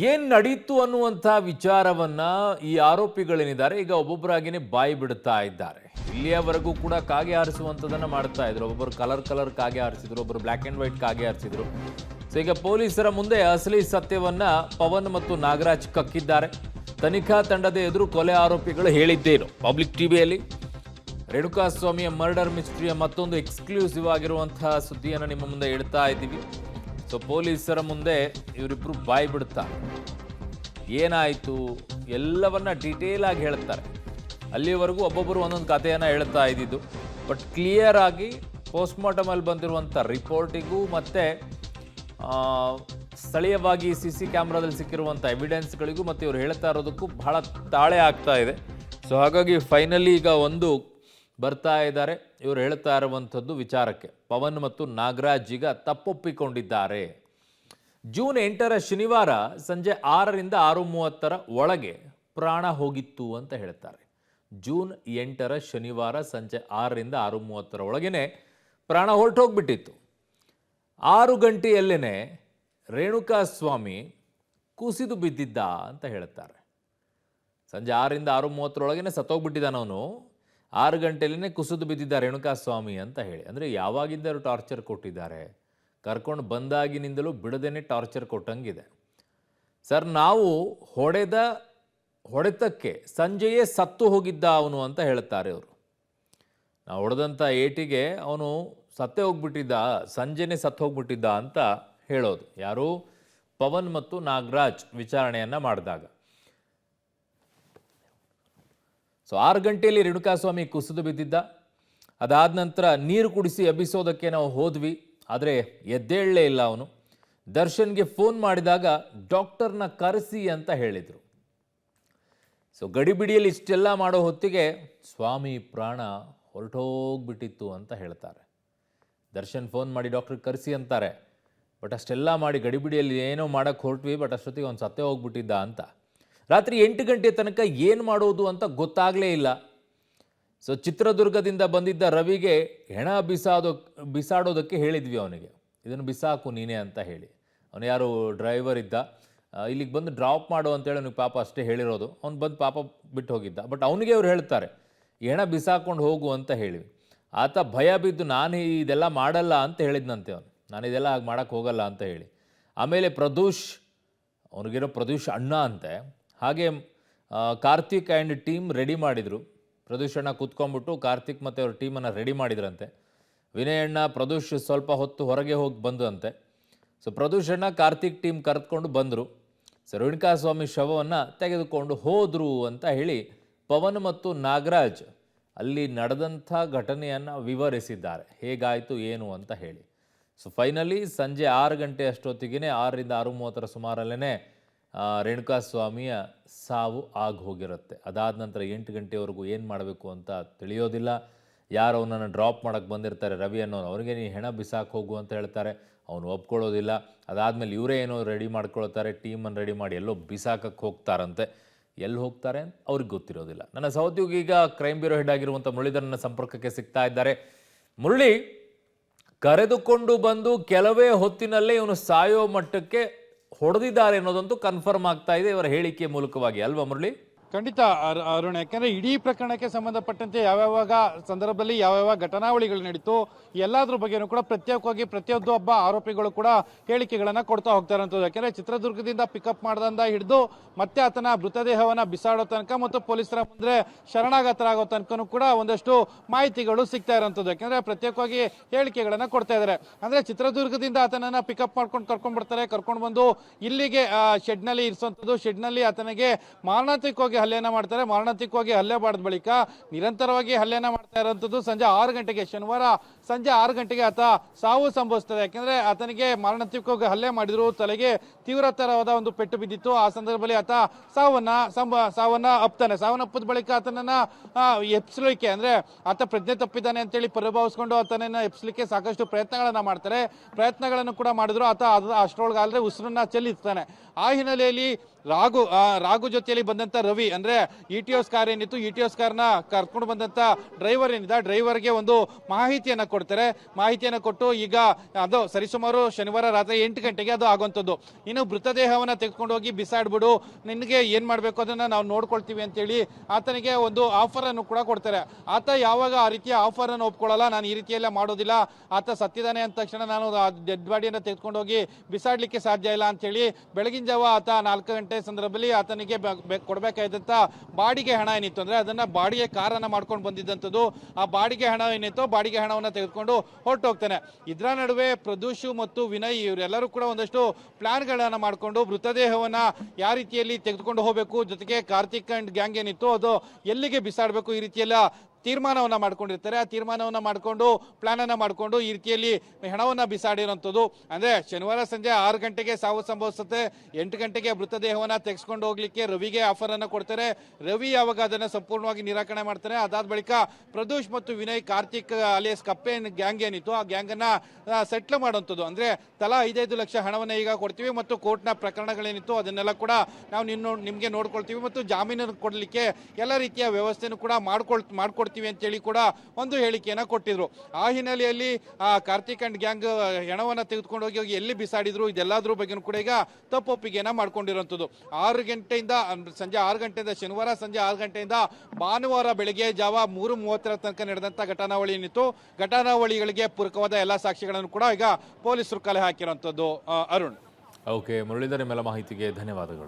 ಏನ್ ನಡೀತು ಅನ್ನುವಂಥ ವಿಚಾರವನ್ನ ಈ ಆರೋಪಿಗಳೇನಿದ್ದಾರೆ ಈಗ ಒಬ್ಬೊಬ್ಬರಾಗಿನೇ ಬಾಯಿ ಬಿಡುತ್ತಾ ಇದ್ದಾರೆ. ಇಲ್ಲಿಯವರೆಗೂ ಕೂಡ ಕಾಗೆ ಹಾರಿಸುವಂಥದ್ದನ್ನ ಮಾಡ್ತಾ ಇದ್ರು. ಒಬ್ಬರು ಕಲರ್ ಕಾಗೆ ಹಾರಿಸಿದ್ರು, ಒಬ್ಬರು ಬ್ಲ್ಯಾಕ್ ಅಂಡ್ ವೈಟ್ ಕಾಗೆ ಹಾರಿಸಿದ್ರು. ಸೊ ಈಗ ಪೊಲೀಸರ ಮುಂದೆ ಅಸಲಿ ಸತ್ಯವನ್ನ ಪವನ್ ಮತ್ತು ನಾಗರಾಜ್ ಕಕ್ಕಿದ್ದಾರೆ. ತನಿಖಾ ತಂಡದ ಎದುರು ಕೊಲೆ ಆರೋಪಿಗಳು ಹೇಳಿದ್ದೇನು ಪಬ್ಲಿಕ್ ಟಿವಿಯಲ್ಲಿ. ರೇಣುಕಾಸ್ವಾಮಿಯ ಮರ್ಡರ್ ಮಿಸ್ಟ್ರಿಯ ಮತ್ತೊಂದು ಎಕ್ಸ್ಕ್ಲೂಸಿವ್ ಆಗಿರುವಂತಹ ಸುದ್ದಿಯನ್ನು ನಿಮ್ಮ ಮುಂದೆ ಇಡ್ತಾ ಇದ್ದೀವಿ. ಸೊ ಪೊಲೀಸರ ಮುಂದೆ ಇವರಿಬ್ರು ಬಾಯಿ ಬಿಡುತ್ತಾರೆ. ಏನಾಯಿತು ಎಲ್ಲವನ್ನ ಡೀಟೇಲ್ ಆಗಿ ಹೇಳ್ತಾರೆ. ಅಲ್ಲಿವರೆಗೂ ಒಬ್ಬೊಬ್ಬರು ಒಂದೊಂದು ಕಥೆಯನ್ನು ಹೇಳ್ತಾ ಇದ್ದಿದ್ದು. ಬಟ್ ಕ್ಲಿಯರ್ ಆಗಿ ಪೋಸ್ಟ್ ಮಾರ್ಟಮ್ ಅಲ್ಲಿ ಬಂದಿರುವಂಥ ರಿಪೋರ್ಟಿಗೂ ಮತ್ತೆ ಸ್ಥಳೀಯವಾಗಿ CC ಕ್ಯಾಮ್ರಾದಲ್ಲಿ ಸಿಕ್ಕಿರುವಂಥ ಎವಿಡೆನ್ಸ್ಗಳಿಗೂ ಮತ್ತು ಇವರು ಹೇಳ್ತಾ ಇರೋದಕ್ಕೂ ಬಹಳ ತಾಳೆ ಆಗ್ತಾ ಇದೆ. ಸೊ ಹಾಗಾಗಿ ಫೈನಲಿ ಈಗ ಒಂದು ಬರ್ತಾ ಇದ್ದಾರೆ. ಇವರು ಹೇಳ್ತಾ ಇರುವಂಥದ್ದು ವಿಚಾರಕ್ಕೆ ಪವನ್ ಮತ್ತು ನಾಗರಾಜ್ ಈಗ ತಪ್ಪೊಪ್ಪಿಕೊಂಡಿದ್ದಾರೆ. ಜೂನ್ 8ರ ಶನಿವಾರ ಸಂಜೆ 6ರಿಂದ 6:30 ಒಳಗೆ ಪ್ರಾಣ ಹೋಗಿತ್ತು ಅಂತ ಹೇಳ್ತಾರೆ. ಜೂನ್ 8ರ ಶನಿವಾರ ಸಂಜೆ 6ರಿಂದ 6:30 ಒಳಗೇನೆ ಪ್ರಾಣ ಹೊರಟೋಗ್ಬಿಟ್ಟಿತ್ತು. 6 ಗಂಟೆಯಲ್ಲೇನೆ ರೇಣುಕಾಸ್ವಾಮಿ ಕುಸಿದು ಬಿದ್ದಿದ್ದ ಅಂತ ಹೇಳ್ತಾರೆ. ಸಂಜೆ 6ರಿಂದ 6:30 ಸತ್ತೋಗ್ಬಿಟ್ಟಿದ್ದಾನ ಅವನು. 6 ಗಂಟೆಯಲ್ಲೇ ಕುಸಿದು ಬಿದ್ದಿದ್ದ ರೇಣುಕಾಸ್ವಾಮಿ ಅಂತ ಹೇಳಿ. ಅಂದರೆ ಯಾವಾಗಿಂದ ಟಾರ್ಚರ್ ಕೊಟ್ಟಿದ್ದಾರೆ, ಕರ್ಕೊಂಡು ಬಂದಾಗಿನಿಂದಲೂ ಬಿಡದೇನೆ ಟಾರ್ಚರ್ ಕೊಟ್ಟಂಗಿದೆ. ಸರ್, ನಾವು ಹೊಡೆತಕ್ಕೆ ಸಂಜೆಯೇ ಸತ್ತು ಹೋಗಿದ್ದ ಅವನು ಅಂತ ಹೇಳ್ತಾರೆ ಅವರು. ನಾವು ಹೊಡೆದಂಥ ಏಟಿಗೆ ಅವನು ಸತ್ತೇ ಹೋಗ್ಬಿಟ್ಟಿದ್ದ, ಸಂಜೆನೇ ಸತ್ತು ಹೋಗ್ಬಿಟ್ಟಿದ್ದ ಅಂತ ಹೇಳೋದು ಯಾರು? ಪವನ್ ಮತ್ತು ನಾಗರಾಜ್ ವಿಚಾರಣೆಯನ್ನು ಮಾಡಿದಾಗ. ಸೊ 6 ಗಂಟೆಯಲ್ಲಿ ರೇಣುಕಾಸ್ವಾಮಿ ಕುಸಿದು ಬಿದ್ದಿದ್ದ. ಅದಾದ ನಂತರ ನೀರು ಕುಡಿಸಿ ಎಬ್ಬಿಸೋದಕ್ಕೆ ನಾವು ಹೋದ್ವಿ, ಆದರೆ ಎದ್ದೇಳಲೇ ಇಲ್ಲ ಅವನು. ದರ್ಶನ್ಗೆ ಫೋನ್ ಮಾಡಿದಾಗ ಡಾಕ್ಟರ್ನ ಕರೆಸಿ ಅಂತ ಹೇಳಿದರು. ಸೊ ಗಡಿಬಿಡಿಯಲ್ಲಿ ಇಷ್ಟೆಲ್ಲ ಮಾಡೋ ಹೊತ್ತಿಗೆ ಸ್ವಾಮಿ ಪ್ರಾಣ ಹೊರಟೋಗ್ಬಿಟ್ಟಿತ್ತು ಅಂತ ಹೇಳ್ತಾರೆ. ದರ್ಶನ್ ಫೋನ್ ಮಾಡಿ ಡಾಕ್ಟ್ರಿಗೆ ಕರೆಸಿ ಅಂತಾರೆ. ಬಟ್ ಅಷ್ಟೆಲ್ಲ ಮಾಡಿ ಗಡಿಬಿಡಿಯಲ್ಲಿ ಏನೋ ಮಾಡೋಕ್ಕೆ ಹೊರಟ್ವಿ, ಬಟ್ ಅಷ್ಟೊತ್ತಿಗೆ ಅವ್ನು ಸತ್ತೇ ಹೋಗ್ಬಿಟ್ಟಿದ್ದ ಅಂತ. ರಾತ್ರಿ 8 ಗಂಟೆ ತನಕ ಏನು ಮಾಡೋದು ಅಂತ ಗೊತ್ತಾಗಲೇ ಇಲ್ಲ. ಸೊ ಚಿತ್ರದುರ್ಗದಿಂದ ಬಂದಿದ್ದ ರವಿಗೆ ಹೆಣ ಬಿಸಾಡೋದಕ್ಕೆ ಹೇಳಿದ್ವಿ ಅವನಿಗೆ, ಇದನ್ನು ಬಿಸಾಕು ನೀನೇ ಅಂತ ಹೇಳಿ. ಅವನು ಯಾರು ಡ್ರೈವರ್ ಇದ್ದ, ಇಲ್ಲಿಗೆ ಬಂದು ಡ್ರಾಪ್ ಮಾಡು ಅಂತೇಳಿ ಅವನಿಗೆ ಪಾಪ ಅಷ್ಟೇ ಹೇಳಿರೋದು. ಅವ್ನು ಬಂದು ಪಾಪ ಬಿಟ್ಟು ಹೋಗಿದ್ದ. ಬಟ್ ಅವನಿಗೆ ಅವ್ರು ಹೇಳ್ತಾರೆ ಹೆಣ ಬಿಸಾಕೊಂಡು ಹೋಗು ಅಂತ ಹೇಳಿ. ಆತ ಭಯ ಬಿದ್ದು ನಾನು ಇದೆಲ್ಲ ಮಾಡಲ್ಲ ಅಂತ ಹೇಳಿದ್ನಂತೆ ಅವನು. ನಾನು ಇದೆಲ್ಲ ಹಾಗೆ ಮಾಡೋಕ್ಕೆ ಹೋಗಲ್ಲ ಅಂತ ಹೇಳಿ. ಆಮೇಲೆ ಅವನಿಗಿರೋ ಪ್ರದೂಷ್ ಅಣ್ಣ ಅಂತೆ. ಹಾಗೆ ಕಾರ್ತಿಕ್ ಆ್ಯಂಡ್ ಟೀಮ್ ರೆಡಿ ಮಾಡಿದರು. ಪ್ರದೂಷ್ ಅಣ್ಣ ಕೂತ್ಕೊಂಡ್ಬಿಟ್ಟು ಕಾರ್ತಿಕ್ ಮತ್ತು ಅವ್ರ ಟೀಮನ್ನು ರೆಡಿ ಮಾಡಿದ್ರಂತೆ. ವಿನಯ್ ಅಣ್ಣ ಪ್ರದೂಷ್ ಸ್ವಲ್ಪ ಹೊತ್ತು ಹೊರಗೆ ಹೋಗಿ ಬಂದಂತೆ. ಸೊ ಪ್ರದೂಷ್ ಅಣ್ಣ ಕಾರ್ತಿಕ್ ಟೀಮ್ ಕರೆದುಕೊಂಡು ಬಂದರು. ಸೊ ರೇಣುಕಾಸ್ವಾಮಿ ಶವವನ್ನು ತೆಗೆದುಕೊಂಡು ಹೋದರು ಅಂತ ಹೇಳಿ ಪವನ್ ಮತ್ತು ನಾಗರಾಜ್ ಅಲ್ಲಿ ನಡೆದಂಥ ಘಟನೆಯನ್ನು ವಿವರಿಸಿದ್ದಾರೆ, ಹೇಗಾಯಿತು ಏನು ಅಂತ ಹೇಳಿ. ಸೊ ಫೈನಲಿ ಸಂಜೆ 6 ಗಂಟೆ ಅಷ್ಟೊತ್ತಿಗೆ 6ರಿಂದ 6:30 ಸುಮಾರಲ್ಲೇ ರೇಣುಕಾಸ್ವಾಮಿಯ ಸಾವು ಆಗಿ ಹೋಗಿರುತ್ತೆ. ಅದಾದ ನಂತರ 8 ಗಂಟೆವರೆಗೂ ಏನು ಮಾಡಬೇಕು ಅಂತ ತಿಳಿಯೋದಿಲ್ಲ. ಯಾರು ಅವನನ್ನು ಡ್ರಾಪ್ ಮಾಡೋಕ್ಕೆ ಬಂದಿರ್ತಾರೆ ರವಿ ಅನ್ನೋನು, ಅವ್ರಿಗೆ ನೀ ಹೆಣ ಬಿಸಾಕ್ ಹೋಗು ಅಂತ ಹೇಳ್ತಾರೆ. ಅವನು ಒಪ್ಕೊಳ್ಳೋದಿಲ್ಲ. ಅದಾದಮೇಲೆ ಇವರೇ ಏನೋ ರೆಡಿ ಮಾಡ್ಕೊಳ್ತಾರೆ, ಟೀಮನ್ನು ರೆಡಿ ಮಾಡಿ ಎಲ್ಲೋ ಬಿಸಾಕಕ್ಕೆ ಹೋಗ್ತಾರಂತೆ. ಎಲ್ಲಿ ಹೋಗ್ತಾರೆ ಅಂತ ಅವ್ರಿಗೆ ಗೊತ್ತಿರೋದಿಲ್ಲ. ನನ್ನ ಸಹೋದ್ಯೋಗಿ ಈಗ ಕ್ರೈಮ್ ಬ್ಯೂರೋ ಹೆಡ್ ಆಗಿರುವಂಥ ಮುರಳೀಧರನ ಸಂಪರ್ಕಕ್ಕೆ ಸಿಗ್ತಾ ಇದ್ದಾರೆ. ಮುರಳಿ, ಕರೆದುಕೊಂಡು ಬಂದು ಕೆಲವೇ ಹೊತ್ತಿನಲ್ಲೇ ಇವನು ಸಾಯೋ ಮಟ್ಟಕ್ಕೆ ಹೊಡೆದಿದ್ದಾರೆ ಅನ್ನೋದಂತೂ ಕನ್ಫರ್ಮ್ ಆಗ್ತಾ ಇದೆ ಇವರ ಹೇಳಿಕೆ ಮೂಲಕವಾಗಿ, ಅಲ್ವಾ ಮುರಳಿ? ಖಂಡಿತ ಅರುಣ್, ಯಾಕಂದ್ರೆ ಇಡೀ ಪ್ರಕರಣಕ್ಕೆ ಸಂಬಂಧಪಟ್ಟಂತೆ ಯಾವ್ಯಾವ ಸಂದರ್ಭದಲ್ಲಿ ಯಾವ್ಯಾವ ಘಟನಾವಳಿಗಳು ನಡೀತು ಎಲ್ಲಾದ್ರ ಬಗ್ಗೆನೂ ಕೂಡ ಪ್ರತ್ಯೇಕವಾಗಿ ಪ್ರತಿಯೊಬ್ಬ ಆರೋಪಿಗಳು ಕೂಡ ಹೇಳಿಕೆಗಳನ್ನ ಕೊಡ್ತಾ ಹೋಗ್ತಾರಂಥದ್ದು. ಯಾಕಂದ್ರೆ ಚಿತ್ರದುರ್ಗದಿಂದ ಪಿಕಪ್ ಮಾಡ್ದಿಂದ ಹಿಡಿದು ಮತ್ತೆ ಆತನ ಮೃತದೇಹವನ್ನ ಬಿಸಾಡೋ ತನಕ ಮತ್ತು ಪೊಲೀಸರ ಮುಂದೆ ಶರಣಾಗತರಾಗೋ ತನಕನೂ ಕೂಡ ಒಂದಷ್ಟು ಮಾಹಿತಿಗಳು ಸಿಗ್ತಾ ಇರೋಂಥದ್ದು. ಯಾಕಂದ್ರೆ ಪ್ರತ್ಯೇಕವಾಗಿ ಹೇಳಿಕೆಗಳನ್ನ ಕೊಡ್ತಾ ಇದ್ದಾರೆ. ಅಂದ್ರೆ ಚಿತ್ರದುರ್ಗದಿಂದ ಆತನನ್ನ ಪಿಕಪ್ ಮಾಡ್ಕೊಂಡು ಕರ್ಕೊಂಡು ಬಂದು ಇಲ್ಲಿಗೆ ಶೆಡ್ನಲ್ಲಿ ಇರಿಸುವಂಥದ್ದು. ಶೆಡ್ನಲ್ಲಿ ಆತನಿಗೆ ಮಾರಣಾಂತಿಕವಾಗಿ ಹಲ್ಲೆಯನ್ನ ಮಾಡ್ತಾರೆ. ಮಾರಣಾಂತಿಕವಾಗಿ ಹಲ್ಲೆ ಮಾಡಿದ ಬಳಿಕ ನಿರಂತರವಾಗಿ ಹಲ್ಲೆಯನ್ನ ಮಾಡ್ತಾ ಇರುವಂತದ್ದು. ಸಂಜೆ 6 ಗಂಟೆಗೆ ಶನಿವಾರ ಸಂಜೆ 6 ಗಂಟೆಗೆ ಆತ ಸಾವು ಸಂಭವಿಸ್ತದೆ. ಯಾಕೆಂದ್ರೆ ಆತನಿಗೆ ಮಾರಣಾಂತಿಕವಾಗಿ ಹಲ್ಲೆ ಮಾಡಿದ್ರು, ತಲೆಗೆ ತೀವ್ರತರವಾದ ಒಂದು ಪೆಟ್ಟು ಬಿದ್ದಿತ್ತು. ಆ ಸಂದರ್ಭದಲ್ಲಿ ಆತ ಸಾವನ್ನಪ್ಪಿದ ಬಳಿಕ ಆತನನ್ನ ಎಪ್ಸಲಿಕ್ಕೆ, ಅಂದ್ರೆ ಆತ ಪ್ರಜ್ಞೆ ತಪ್ಪಿದ್ದಾನೆ ಅಂತೇಳಿ ಪರಿಭಾವಿಸ್ಕೊಂಡು ಆತನನ್ನ ಎಪ್ಸಲಿಕ್ಕೆ ಸಾಕಷ್ಟು ಪ್ರಯತ್ನಗಳನ್ನು ಕೂಡ ಮಾಡಿದ್ರು. ಆತ ಅಷ್ಟರೊಳಗಾದ್ರೆ ಉಸಿರನ್ನ ಚೆಲ್ಲಿರ್ತಾನೆ. ಆ ಹಿನ್ನೆಲೆಯಲ್ಲಿ ರಾಘು ಜೊತೆಯಲ್ಲಿ ಬಂದಂತ ರವಿ, ಅಂದ್ರೆ ಇಟಿಒಸ್ ಕಾರ್ ಏನಿತ್ತು, ಇಟಿಒಸ್ ಕಾರ್ನ ಕರ್ಕೊಂಡು ಬಂದಂತ ಡ್ರೈವರ್ ಏನಿದೆ, ಡ್ರೈವರ್ಗೆ ಒಂದು ಮಾಹಿತಿಯನ್ನ ಕೊಡ್ತಾರೆ. ಮಾಹಿತಿಯನ್ನು ಕೊಟ್ಟು ಈಗ ಅದು ಸರಿಸುಮಾರು ಶನಿವಾರ ರಾತ್ರಿ 8 ಗಂಟೆಗೆ ಅದು ಆಗುವಂಥದ್ದು. ಇನ್ನು ಮೃತದೇಹವನ್ನು ತೆಗೆದುಕೊಂಡು ಹೋಗಿ ಬಿಸಾಡ್ಬಿಡು, ನಿನಗೆ ಏನು ಮಾಡಬೇಕು ಅದನ್ನು ನಾವು ನೋಡ್ಕೊಳ್ತೀವಿ ಅಂತೇಳಿ ಆತನಿಗೆ ಒಂದು ಆಫರ್ ಅನ್ನು ಕೂಡ ಕೊಡ್ತಾರೆ. ಆತ ಯಾವಾಗ ಆ ರೀತಿಯ ಆಫರ್ ಅನ್ನು ಒಪ್ಕೊಳ್ಳಲ್ಲ, ನಾನು ಈ ರೀತಿಯೆಲ್ಲ ಮಾಡೋದಿಲ್ಲ, ಆತ ಸತ್ತಿದ್ದಾನೆ ಅಂದ ತಕ್ಷಣ ನಾನು ಡೆಡ್ ಬಾಡಿಯನ್ನು ತೆಗೆದುಕೊಂಡು ಹೋಗಿ ಬಿಸಾಡ್ಲಿಕ್ಕೆ ಸಾಧ್ಯ ಇಲ್ಲ ಅಂತೇಳಿ ಬೆಳಗಿನ ಜಾವ ಆತ 4 ಗಂಟೆ ಸಂದರ್ಭದಲ್ಲಿ ಆತನಿಗೆ ಕೊಡಬೇಕಾದಂಥ ಬಾಡಿಗೆ ಹಣ ಏನಿತ್ತು ಅಂದ್ರೆ ಅದನ್ನ ಬಾಡಿಗೆ ಕಾರನ್ನ ಮಾಡ್ಕೊಂಡು ಬಂದಿದ್ದಂಥದ್ದು. ಆ ಬಾಡಿಗೆ ಹಣ ಏನಿತ್ತು, ಬಾಡಿಗೆ ಹಣವನ್ನು ತೆಗೆದುಕೊಂಡು ಹೊರಟು ಹೋಗ್ತಾನೆ. ಇದರ ನಡುವೆ ಪ್ರದೂಷ್ ಮತ್ತು ವಿನಯ್ ಇವರೆಲ್ಲರೂ ಕೂಡ ಒಂದಷ್ಟು ಪ್ಲಾನ್ಗಳನ್ನ ಮಾಡಿಕೊಂಡು ಮೃತದೇಹವನ್ನ ಯಾವ ರೀತಿಯಲ್ಲಿ ತೆಗೆದುಕೊಂಡು ಹೋಗಬೇಕು, ಜೊತೆಗೆ ಕಾರ್ತಿಕ್ ಅಂಡ್ ಗ್ಯಾಂಗ್ ಏನಿತ್ತು ಅದು ಎಲ್ಲಿಗೆ ಬಿಸಾಡಬೇಕು, ಈ ರೀತಿಯೆಲ್ಲ ತೀರ್ಮಾನವನ್ನ ಮಾಡ್ಕೊಂಡಿರ್ತಾರೆ. ಆ ತೀರ್ಮಾನವನ್ನ ಮಾಡಿಕೊಂಡು ಪ್ಲಾನ್ ಅನ್ನ ಮಾಡಿಕೊಂಡು ಈ ರೀತಿಯಲ್ಲಿ ಹಣವನ್ನ ಬಿಸಾಡಿರುವಂಥದ್ದು. ಅಂದ್ರೆ ಶನಿವಾರ ಸಂಜೆ 6 ಗಂಟೆಗೆ ಸಾವು ಸಂಭವಿಸುತ್ತೆ. 8 ಗಂಟೆಗೆ ಮೃತದೇಹವನ್ನ ತೆಗೆದುಕೊಂಡು ಹೋಗ್ಲಿಕ್ಕೆ ರವಿಗೆ ಆಫರ್ ಅನ್ನ ಕೊಡ್ತಾರೆ. ರವಿ ಯಾವಾಗ ಅದನ್ನ ಸಂಪೂರ್ಣವಾಗಿ ನಿರಾಕರಣೆ ಮಾಡ್ತಾರೆ. ಅದಾದ ಬಳಿಕ ಪ್ರದೂಷ್ ಮತ್ತು ವಿನಯ್, ಕಾರ್ತಿಕ್ ಅಲಿಯಸ್ ಕಪ್ಪೆ ಗ್ಯಾಂಗ್ ಏನಿತ್ತು ಆ ಗ್ಯಾಂಗ್ ಅನ್ನ ಸೆಟ್ಲ್ ಮಾಡುವಂಥದ್ದು. ಅಂದ್ರೆ ತಲಾ 5-5 ಲಕ್ಷ ಹಣವನ್ನ ಈಗ ಕೊಡ್ತೀವಿ ಮತ್ತು ಕೋರ್ಟ್ನ ಪ್ರಕರಣಗಳೇನಿತ್ತು ಅದನ್ನೆಲ್ಲ ಕೂಡ ನಾವು ನಿಮ್ಗೆ ನೋಡ್ಕೊಳ್ತೀವಿ ಮತ್ತು ಜಾಮೀನು ಕೊಡ್ಲಿಕ್ಕೆ ಎಲ್ಲ ರೀತಿಯ ವ್ಯವಸ್ಥೆನೂ ಕೂಡ ಮಾಡ್ಕೊಡ್ತೀವಿ ಅಂತೇಳಿ ಕೂಡ ಒಂದು ಹೇಳಿಕೆಯನ್ನ ಕೊಟ್ಟಿದ್ರು. ಆ ಹಿನ್ನೆಲೆಯಲ್ಲಿ ಕಾರ್ತಿಕ್ ಅಂಡ್ ಗ್ಯಾಂಗ್ ಹೆಣವನ್ನ ತೆಗೆದುಕೊಂಡು ಹೋಗಿ ಎಲ್ಲಿ ಬಿಸಾಡಿದ್ರು ಇದೆಲ್ಲದ್ರ ಬಗ್ಗೆ ಕೂಡ ಈಗ ತಪ್ಪೊಪ್ಪಿಗೆಯನ್ನ ಮಾಡ್ಕೊಂಡಿರುವಂಥದ್ದು. 6 ಗಂಟೆಯಿಂದ ಸಂಜೆ 6 ಗಂಟೆಯಿಂದ ಶನಿವಾರ ಸಂಜೆ 6 ಗಂಟೆಯಿಂದ ಭಾನುವಾರ ಬೆಳಗ್ಗೆ ಜಾವ 3:30 ತನಕ ನಡೆದಂತ ಘಟನಾವಳಿ ಏನಿತ್ತು, ಘಟನಾವಳಿಗಳಿಗೆ ಪೂರಕವಾದ ಎಲ್ಲಾ ಸಾಕ್ಷಿಗಳನ್ನು ಕೂಡ ಈಗ ಪೊಲೀಸರು ಕಲೆ ಹಾಕಿರುವಂಥದ್ದು. ಅರುಣ್. ಓಕೆ ಮುರಳೀಧರ್, ನಿಮ್ಮೆಲ್ಲ ಮಾಹಿತಿಗೆ ಧನ್ಯವಾದಗಳು.